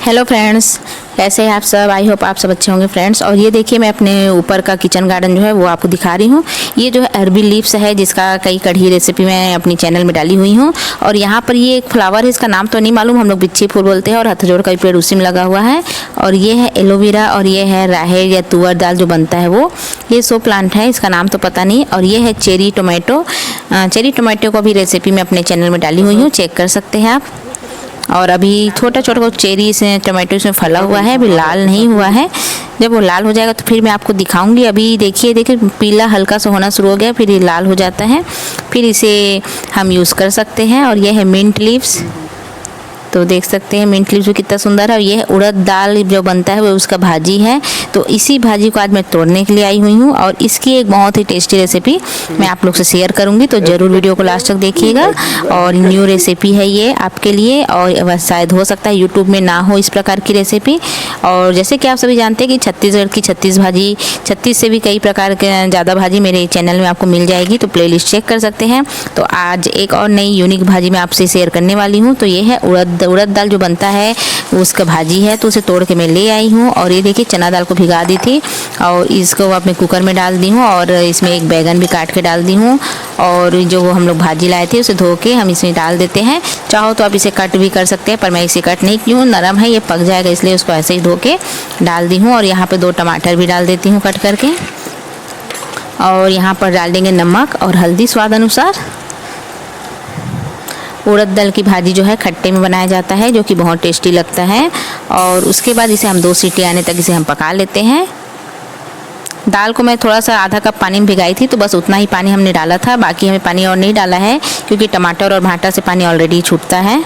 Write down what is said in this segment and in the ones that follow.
Hello friends, कैसे हैं आप सब। आई होप आप सब अच्छे होंगे फ्रेंड्स। और ये देखिए, मैं अपने ऊपर का किचन गार्डन जो है वो आपको दिखा रही हूँ। ये जो है अरबी लीव्स है, जिसका कई कढ़ी रेसिपी मैं अपनी चैनल में डाली हुई हूँ। और यहाँ पर ये एक फ्लावर है, इसका नाम तो नहीं मालूम, हम लोग बिच्छी फूल बोलते हैं। और हथजोड़ का भी पेड़ उसी में लगा हुआ है। और ये है एलोवेरा, और ये है राहेर या तुअर दाल जो बनता है वो। ये सो प्लांट है, इसका नाम तो पता नहीं। और ये है चेरी टोमेटो। चेरी टोमेटो को भी रेसिपी मैं अपने चैनल में डाली हुई हूँ, चेक कर सकते हैं आप। और अभी छोटा छोटा चेरी से टमाटो इसमें फला हुआ है, अभी लाल नहीं हुआ है। जब वो लाल हो जाएगा तो फिर मैं आपको दिखाऊंगी। अभी देखिए पीला हल्का सा होना शुरू हो गया, फिर ये लाल हो जाता है, फिर इसे हम यूज़ कर सकते हैं। और ये है मिंट लीव्स, तो देख सकते हैं मिंट लीव्स भी कितना सुंदर है। और ये है उड़द दाल जो बनता है वो उसका भाजी है। तो इसी भाजी को आज मैं तोड़ने के लिए आई हुई हूँ, और इसकी एक बहुत ही टेस्टी रेसिपी मैं आप लोग से शेयर करूँगी। तो ज़रूर वीडियो को लास्ट तक देखिएगा। और न्यू रेसिपी है ये आपके लिए, और शायद हो सकता है यूट्यूब में ना हो इस प्रकार की रेसिपी। और जैसे कि आप सभी जानते हैं कि छत्तीसगढ़ की 36 भाजी, 36 से भी कई प्रकार के ज़्यादा भाजी मेरे चैनल में आपको मिल जाएगी, तो प्लेलिस्ट चेक कर सकते हैं। तो आज एक और नई यूनिक भाजी मैं आपसे शेयर करने वाली हूँ। तो ये है उड़द दाल जो बनता है उसका भाजी है, तो उसे तोड़ के मैं ले आई हूँ। और ये देखिए चना दाल को भिगा दी थी, और इसको अब मैं कुकर में डाल दी हूँ। और इसमें एक बैगन भी काट के डाल दी हूँ। और जो वो हम लोग भाजी लाए थे उसे धो के हम इसमें डाल देते हैं। चाहो तो आप इसे कट भी कर सकते हैं, पर मैं इसे कट नहीं की हूँ, नरम है, ये पक जाएगा, इसलिए उसको ऐसे ही धो के डाल दी हूँ। और यहाँ पर 2 टमाटर भी डाल देती हूँ कट करके। और यहाँ पर डाल देंगे नमक और हल्दी स्वाद अनुसार। उड़द दाल की भाजी जो है खट्टे में बनाया जाता है, जो कि बहुत टेस्टी लगता है। और उसके बाद इसे हम 2 सीटी आने तक इसे हम पका लेते हैं। दाल को मैं थोड़ा सा आधा कप पानी में भिगाई थी, तो बस उतना ही पानी हमने डाला था, बाकी हमें पानी और नहीं डाला है, क्योंकि टमाटर और भाटा से पानी ऑलरेडी छूटता है।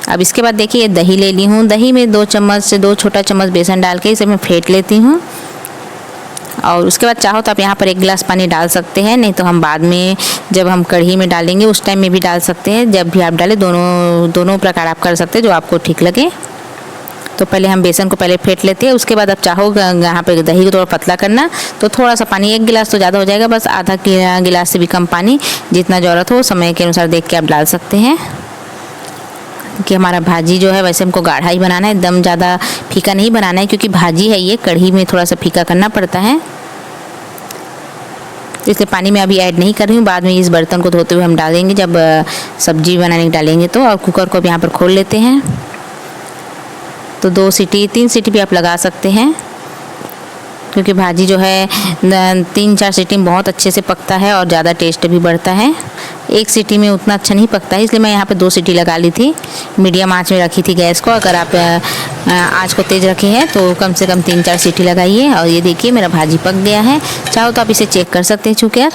अब इसके बाद देखिए ये दही ले ली हूँ। दही में 2 चम्मच से 2 छोटा चम्मच बेसन डाल के इसे मैं फेंट लेती हूँ। और उसके बाद चाहो तो आप यहाँ पर 1 गिलास पानी डाल सकते हैं, नहीं तो हम बाद में जब हम कढ़ी में डालेंगे उस टाइम में भी डाल सकते हैं। जब भी आप डालें, दोनों प्रकार आप कर सकते हैं, जो आपको ठीक लगे। तो पहले हम बेसन को पहले फेंट लेते हैं। उसके बाद आप चाहो यहाँ पे दही को थोड़ा पतला करना, तो थोड़ा सा पानी, 1 गिलास तो ज़्यादा हो जाएगा, बस आधा गिलास से भी कम पानी, जितना ज़रूरत हो समय के अनुसार देख के आप डाल सकते हैं। कि हमारा भाजी जो है वैसे हमको गाढ़ा ही बनाना है, एकदम ज़्यादा फीका नहीं बनाना है, क्योंकि भाजी है ये, कढ़ी में थोड़ा सा फीका करना पड़ता है। इसलिए पानी में अभी ऐड नहीं कर रही हूँ, बाद में इस बर्तन को धोते हुए हम डालेंगे जब सब्जी बनाने डालेंगे तो। और कुकर को अब यहाँ पर खोल लेते हैं। तो 2 सीटी 3 सीटी भी आप लगा सकते हैं, क्योंकि भाजी जो है 3-4 सीटी में बहुत अच्छे से पकता है और ज़्यादा टेस्ट भी बढ़ता है। 1 सीटी में उतना अच्छा नहीं पकता है, इसलिए मैं यहाँ पे 2 सीटी लगा ली थी। मीडियम आंच में रखी थी गैस को। अगर आप आंच को तेज़ रखे हैं तो कम से कम 3-4 सीटी लगाइए। और ये देखिए मेरा भाजी पक गया है। चाहो तो आप इसे चेक कर सकते हैं चूँकि यार।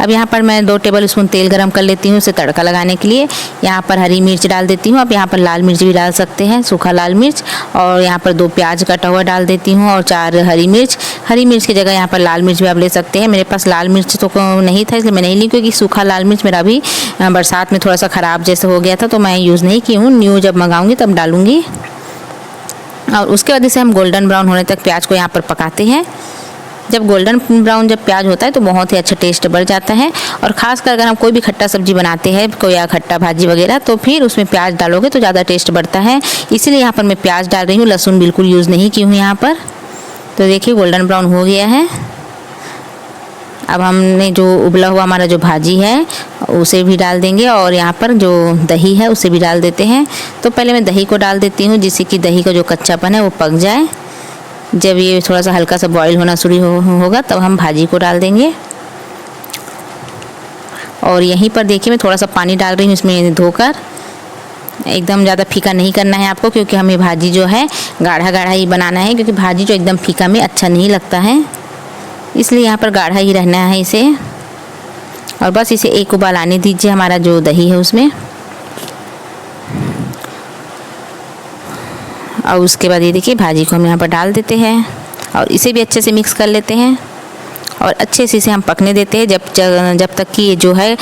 अब यहाँ पर मैं 2 टेबल स्पून तेल गरम कर लेती हूँ इसे तड़का लगाने के लिए। यहाँ पर हरी मिर्च डाल देती हूँ, आप यहाँ पर लाल मिर्च भी डाल सकते हैं, सूखा लाल मिर्च। और यहाँ पर 2 प्याज कटा हुआ डाल देती हूँ, और 4 हरी मिर्च। हरी मिर्च की जगह यहाँ पर लाल मिर्च भी आप ले सकते हैं। मेरे पास लाल मिर्च तो नहीं था, इसलिए मैं नहीं ली, क्योंकि सूखा लाल मिर्च मेरा भी बरसात में थोड़ा सा ख़राब जैसे हो गया था, तो मैं यूज़ नहीं की हूँ। न्यू जब मंगाऊँगी तब डालूँगी। और उसके बाद इसे हम गोल्डन ब्राउन होने तक प्याज को यहाँ पर पकाते हैं। जब गोल्डन ब्राउन जब प्याज होता है तो बहुत ही अच्छा टेस्ट बढ़ जाता है। और ख़ासकर अगर हम कोई भी खट्टा सब्जी बनाते हैं, कोई या खट्टा भाजी वगैरह, तो फिर उसमें प्याज डालोगे तो ज़्यादा टेस्ट बढ़ता है। इसीलिए यहाँ पर मैं प्याज डाल रही हूँ, लहसुन बिल्कुल यूज़ नहीं की हूँ यहाँ पर। तो देखिए गोल्डन ब्राउन हो गया है। अब हमने जो उबला हुआ हमारा जो भाजी है उसे भी डाल देंगे, और यहाँ पर जो दही है उसे भी डाल देते हैं। तो पहले मैं दही को डाल देती हूँ, जिससे कि दही का जो कच्चापन है वो पक जाए। जब ये थोड़ा सा हल्का सा बॉईल होना शुरू होगा तब हम भाजी को डाल देंगे। और यहीं पर देखिए मैं थोड़ा सा पानी डाल रही हूँ इसमें धोकर। एकदम ज़्यादा फीका नहीं करना है आपको, क्योंकि हमें भाजी जो है गाढ़ा गाढ़ा ही बनाना है, क्योंकि भाजी जो एकदम फीका में अच्छा नहीं लगता है, इसलिए यहाँ पर गाढ़ा ही रहना है इसे। और बस इसे 1 उबाल आने दीजिए हमारा जो दही है उसमें। और उसके बाद ये देखिए भाजी को हम यहाँ पर डाल देते हैं, और इसे भी अच्छे से मिक्स कर लेते हैं। और अच्छे से इसे हम पकने देते हैं जब तक कि ये जो है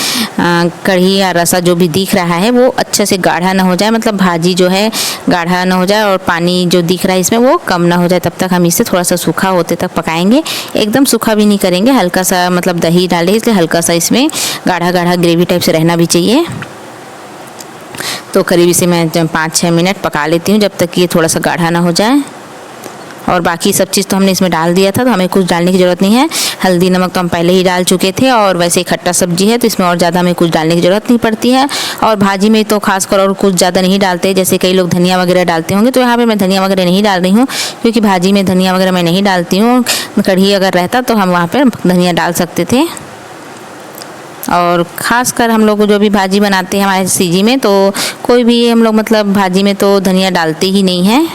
कढ़ी या रसा जो भी दिख रहा है वो अच्छे से गाढ़ा ना हो जाए, मतलब भाजी जो है गाढ़ा ना हो जाए और पानी जो दिख रहा है इसमें वो कम ना हो जाए। तब तक हम इसे थोड़ा सा सूखा होते तक पकाएंगे। एकदम सूखा भी नहीं करेंगे, हल्का सा, मतलब दही डाले इसलिए हल्का सा इसमें गाढ़ा गाढ़ा ग्रेवी टाइप से रहना भी चाहिए। तो करीब इसे मैं 5-6 मिनट पका लेती हूँ, जब तक ये थोड़ा सा गाढ़ा ना हो जाए। और बाकी सब चीज़ तो हमने इसमें डाल दिया था, तो हमें कुछ डालने की ज़रूरत नहीं है। हल्दी नमक तो हम पहले ही डाल चुके थे, और वैसे ही खट्टा सब्जी है तो इसमें और ज़्यादा हमें कुछ डालने की ज़रूरत नहीं पड़ती है। और भाजी में तो खासकर और कुछ ज़्यादा नहीं डालते, जैसे कई लोग धनिया वगैरह डालते होंगे, तो यहाँ पर मैं धनिया वगैरह नहीं डाल रही हूँ, क्योंकि भाजी में धनिया वगैरह मैं नहीं डालती हूँ। कढ़ी अगर रहता तो हम वहाँ पर धनिया डाल सकते थे। और ख़ासकर हम लोग जो भी भाजी बनाते हैं हमारे सीजी में, तो कोई भी हम लोग मतलब भाजी में तो धनिया डालते ही नहीं हैं।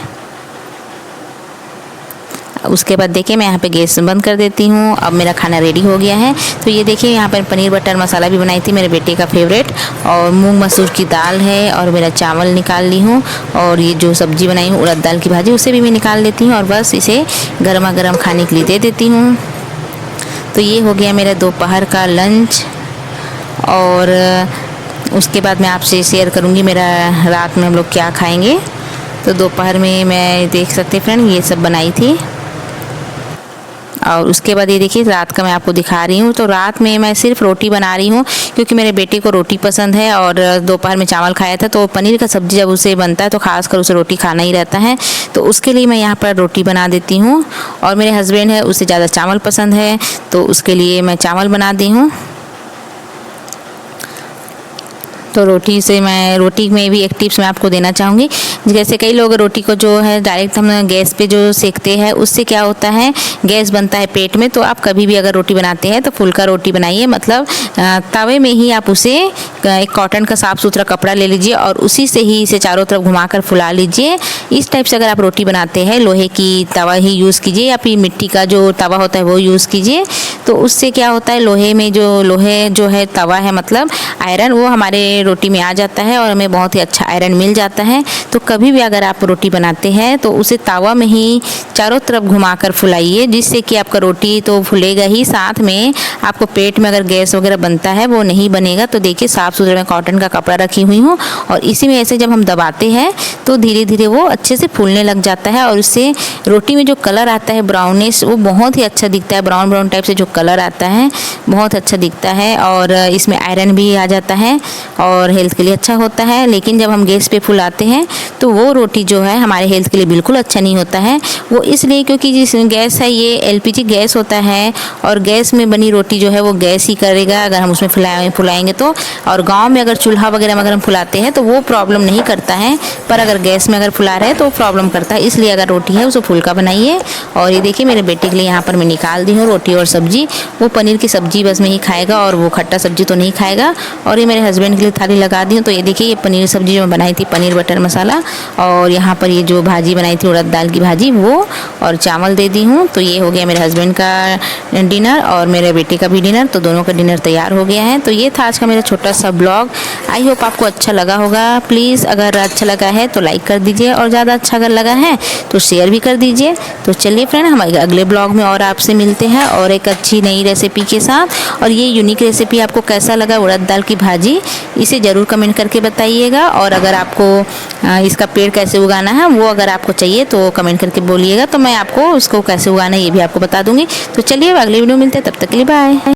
उसके बाद देखिए मैं यहाँ पे गैस बंद कर देती हूँ। अब मेरा खाना रेडी हो गया है। तो ये देखिए यहाँ पर पनीर बटर मसाला भी बनाई थी मेरे बेटे का फेवरेट, और मूंग मसूर की दाल है, और मेरा चावल निकाल ली हूँ, और ये जो सब्ज़ी बनाई हूँ उड़द दाल की भाजी, उसे भी मैं निकाल लेती हूँ, और बस इसे गर्मा गर्म खाने के लिए दे देती हूँ। तो ये हो गया मेरा दोपहर का लंच। और उसके बाद मैं आपसे शेयर करूँगी मेरा रात में हम लोग क्या खाएँगे। तो दोपहर में मैं देख सकते फ्रेंड ये सब बनाई थी। और उसके बाद ये देखिए रात का मैं आपको दिखा रही हूँ। तो रात में मैं सिर्फ रोटी बना रही हूँ, क्योंकि मेरे बेटे को रोटी पसंद है, और दोपहर में चावल खाया था, तो पनीर का सब्ज़ी जब उसे बनता है तो खासकर उसे रोटी खाना ही रहता है, तो उसके लिए मैं यहाँ पर रोटी बना देती हूँ। और मेरे हस्बैंड है उसे ज़्यादा चावल पसंद है, तो उसके लिए मैं चावल बना दी हूँ। तो रोटी में भी एक टिप्स मैं आपको देना चाहूँगी। जैसे कई लोग रोटी को जो है डायरेक्ट हम गैस पे जो सेकते हैं, उससे क्या होता है गैस बनता है पेट में। तो आप कभी भी अगर रोटी बनाते हैं तो फुल्का रोटी बनाइए, मतलब तवे में ही आप उसे एक कॉटन का साफ़ सुथरा कपड़ा ले लीजिए, और उसी से ही इसे चारों तरफ घुमाकर फुला लीजिए। इस टाइप से अगर आप रोटी बनाते हैं लोहे की तवा ही यूज़ कीजिए, या फिर मिट्टी का जो तवा होता है वो यूज़ कीजिए। तो उससे क्या होता है लोहे जो है तवा है, मतलब आयरन, वो हमारे रोटी में आ जाता है, और हमें बहुत ही अच्छा आयरन मिल जाता है। तो कभी भी अगर आप रोटी बनाते हैं तो उसे तवा में ही चारों तरफ घुमाकर फुलाइए, जिससे कि आपका रोटी तो फूलेगा ही, साथ में आपको पेट में अगर गैस वगैरह बनता है वो नहीं बनेगा। तो देखिए साफ़ सुथरे मैं कॉटन का कपड़ा रखी हुई हूँ, और इसी में ऐसे जब हम दबाते हैं तो धीरे धीरे वो अच्छे से फूलने लग जाता है, और उससे रोटी में जो कलर आता है ब्राउनिश, वो बहुत ही अच्छा दिखता है। ब्राउन ब्राउन टाइप से जो कलर आता है बहुत अच्छा दिखता है, और इसमें आयरन भी आ जाता है, और हेल्थ के लिए अच्छा होता है। लेकिन जब हम गैस पे फुलाते हैं तो वो रोटी जो है हमारे हेल्थ के लिए बिल्कुल अच्छा नहीं होता है। वो इसलिए क्योंकि जिस गैस है ये एलपीजी गैस होता है, और गैस में बनी रोटी जो है वो गैस ही करेगा अगर हम उसमें फुलाएंगे तो। और गांव में अगर चूल्हा वगैरह में अगर हम फुलाते हैं तो वो प्रॉब्लम नहीं करता है, पर अगर गैस में अगर फुला रहे हैं तो प्रॉब्लम करता है। इसलिए अगर रोटी है उसे फुल्का बनाइए। और ये देखिए मेरे बेटे के लिए यहाँ पर मैं निकाल दी हूँ रोटी और सब्जी। वो पनीर की सब्जी बस में ही खाएगा, और वो खट्टा सब्जी तो नहीं खाएगा। और ये मेरे हस्बैंड के लिए थाली लगा दी हूँ। तो ये देखिए ये पनीर सब्जी जो मैं बनाई थी, पनीर बटर मसाला, और यहाँ पर ये जो भाजी बनाई थी उड़द दाल की भाजी, वो और चावल दे दी हूँ। तो ये हो गया मेरे हस्बैंड का डिनर और मेरे बेटे का भी डिनर। तो दोनों का डिनर तैयार हो गया है। तो ये था आज का मेरा छोटा सा ब्लॉग। आई होप आपको अच्छा लगा होगा। प्लीज़ अगर अच्छा लगा है तो लाइक कर दीजिए, और ज़्यादा अच्छा अगर लगा है तो शेयर भी कर दीजिए। तो चलिए फ्रेंड, हम अगले ब्लॉग में और आपसे मिलते हैं और एक अच्छी नई रेसिपी के साथ। और ये यूनिक रेसिपी आपको कैसा लगा उड़द दाल की भाजी, इसे ज़रूर कमेंट करके बताइएगा। और अगर आपको इसका पेड़ कैसे उगाना है वो अगर आपको चाहिए तो कमेंट करके बोलिएगा, तो मैं आपको उसको कैसे उगाना है ये भी आपको बता दूंगी। तो चलिए अगले वीडियो मिलते हैं, तब तक के लिए बाय।